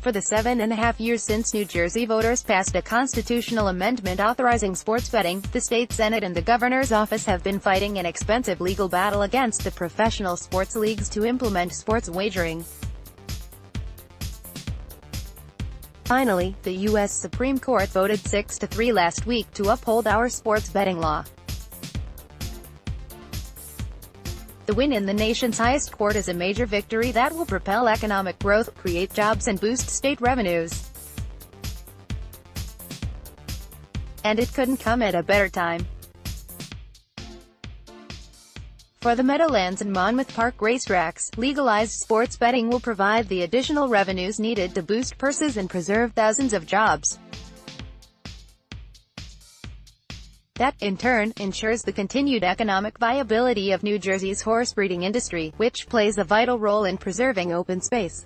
For the 7.5 years since New Jersey voters passed a constitutional amendment authorizing sports betting, the state Senate and the governor's office have been fighting an expensive legal battle against the professional sports leagues to implement sports wagering. Finally, the U.S. Supreme Court voted 6-3 last week to uphold our sports betting law. The win in the nation's highest court is a major victory that will propel economic growth, create jobs and boost state revenues. And it couldn't come at a better time. For the Meadowlands and Monmouth Park racetracks, legalized sports betting will provide the additional revenues needed to boost purses and preserve thousands of jobs. That, in turn, ensures the continued economic viability of New Jersey's horse breeding industry, which plays a vital role in preserving open space.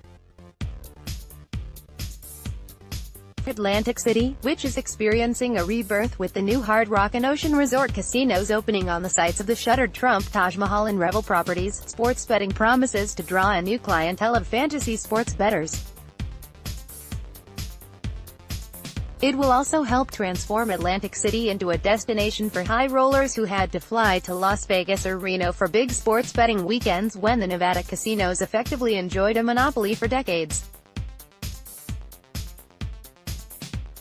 Atlantic City, which is experiencing a rebirth with the new Hard Rock and Ocean Resort casinos opening on the sites of the shuttered Trump, Taj Mahal and Revel properties, sports betting promises to draw a new clientele of fantasy sports bettors. It will also help transform Atlantic City into a destination for high rollers who had to fly to Las Vegas or Reno for big sports betting weekends when the Nevada casinos effectively enjoyed a monopoly for decades.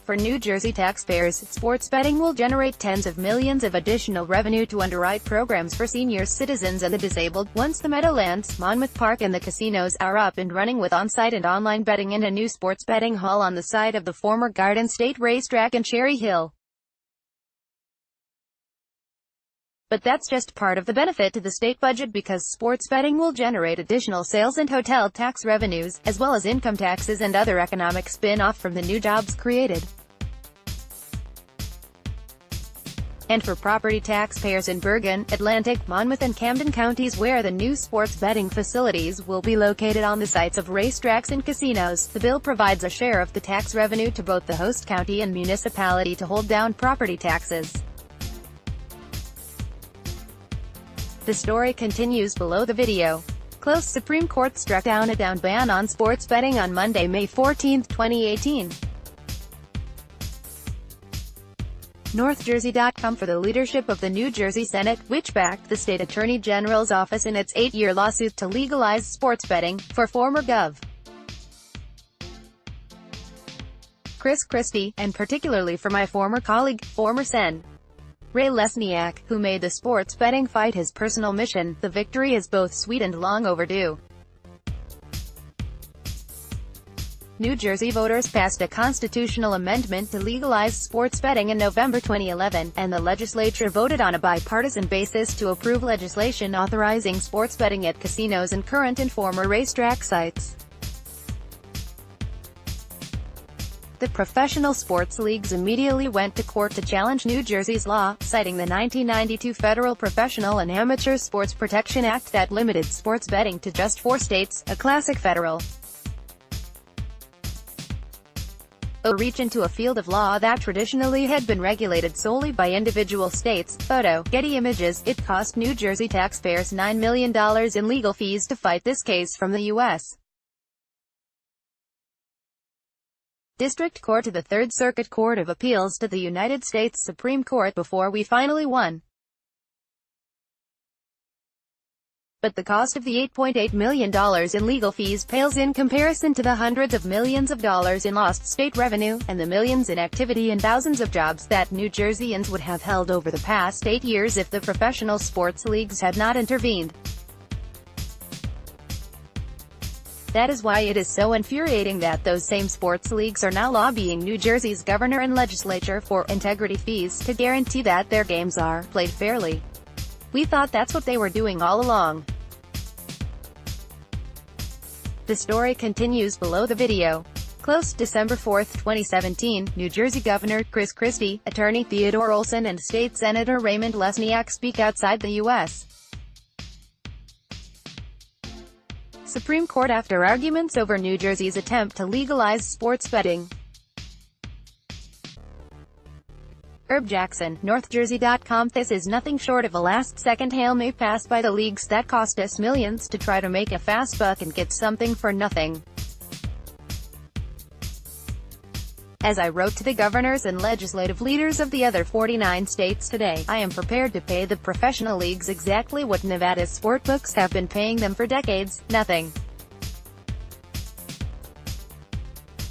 For New Jersey taxpayers, sports betting will generate tens of millions of additional revenue to underwrite programs for seniors, citizens and the disabled. Once the Meadowlands, Monmouth Park and the casinos are up and running with on-site and online betting and a new sports betting hall on the site of the former Garden State Racetrack in Cherry Hill. But that's just part of the benefit to the state budget, because sports betting will generate additional sales and hotel tax revenues, as well as income taxes and other economic spin-off from the new jobs created. And for property taxpayers in Bergen, Atlantic, Monmouth and Camden counties where the new sports betting facilities will be located on the sites of racetracks and casinos, the bill provides a share of the tax revenue to both the host county and municipality to hold down property taxes. The story continues below the video. Close. Supreme Court struck down a ban on sports betting on Monday, May 14, 2018. NorthJersey.com. For the leadership of the New Jersey Senate, which backed the state attorney general's office in its 8-year lawsuit to legalize sports betting, for former Gov. Chris Christie, and particularly for my former colleague, former Sen. Ray Lesniak, who made the sports betting fight his personal mission, the victory is both sweet and long overdue. New Jersey voters passed a constitutional amendment to legalize sports betting in November 2011, and the legislature voted on a bipartisan basis to approve legislation authorizing sports betting at casinos and current and former racetrack sites. The professional sports leagues immediately went to court to challenge New Jersey's law, citing the 1992 Federal Professional and Amateur Sports Protection Act that limited sports betting to just 4 states, a classic federal reach into a field of law that traditionally had been regulated solely by individual states. Photo, Getty Images. It cost New Jersey taxpayers $9 million in legal fees to fight this case from the U.S. District Court to the Third Circuit Court of Appeals to the United States Supreme Court before we finally won. But the cost of the $8.8 million in legal fees pales in comparison to the hundreds of millions of dollars in lost state revenue, and the millions in activity and thousands of jobs that New Jerseyans would have held over the past 8 years if the professional sports leagues had not intervened. That is why it is so infuriating that those same sports leagues are now lobbying New Jersey's governor and legislature for integrity fees to guarantee that their games are played fairly. We thought that's what they were doing all along. The story continues below the video. Close. December 4, 2017, New Jersey Governor Chris Christie, Attorney Theodore Olson and State Senator Raymond Lesniak speak outside the U.S. Supreme Court after arguments over New Jersey's attempt to legalize sports betting. Herb Jackson, NorthJersey.com. This is nothing short of a last-second Hail Mary pass by the leagues that cost us millions to try to make a fast buck and get something for nothing. As I wrote to the governors and legislative leaders of the other 49 states today, I am prepared to pay the professional leagues exactly what Nevada's sportbooks have been paying them for decades, nothing.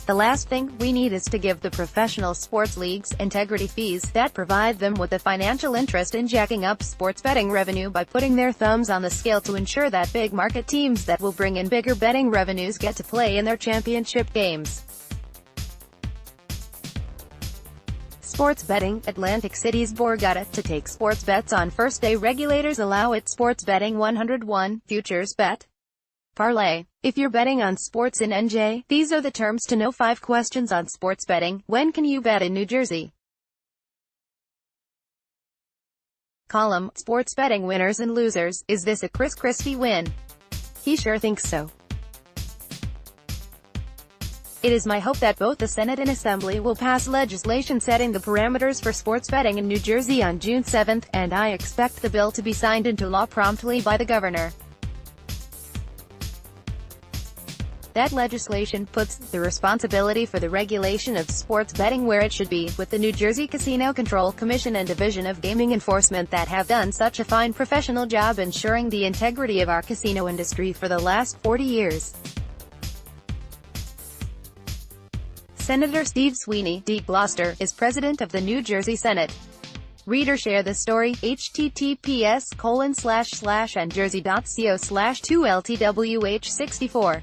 The last thing we need is to give the professional sports leagues integrity fees that provide them with a financial interest in jacking up sports betting revenue by putting their thumbs on the scale to ensure that big market teams that will bring in bigger betting revenues get to play in their championship games. Sports betting. Atlantic City's Borgata to take sports bets on first day. Regulators allow it. Sports betting 101, futures bet. Parlay. If you're betting on sports in NJ, these are the terms to know. 5 questions on sports betting. When can you bet in New Jersey? Column. Sports betting winners and losers. Is this a Chris Christie win? He sure thinks so. It is my hope that both the Senate and Assembly will pass legislation setting the parameters for sports betting in New Jersey on June 7, and I expect the bill to be signed into law promptly by the governor. That legislation puts the responsibility for the regulation of sports betting where it should be, with the New Jersey Casino Control Commission and Division of Gaming Enforcement that have done such a fine professional job ensuring the integrity of our casino industry for the last 40 years. Senator Steve Sweeney, D. Gloucester, is president of the New Jersey Senate. Reader share this story, https://njersey.co/2ltwh64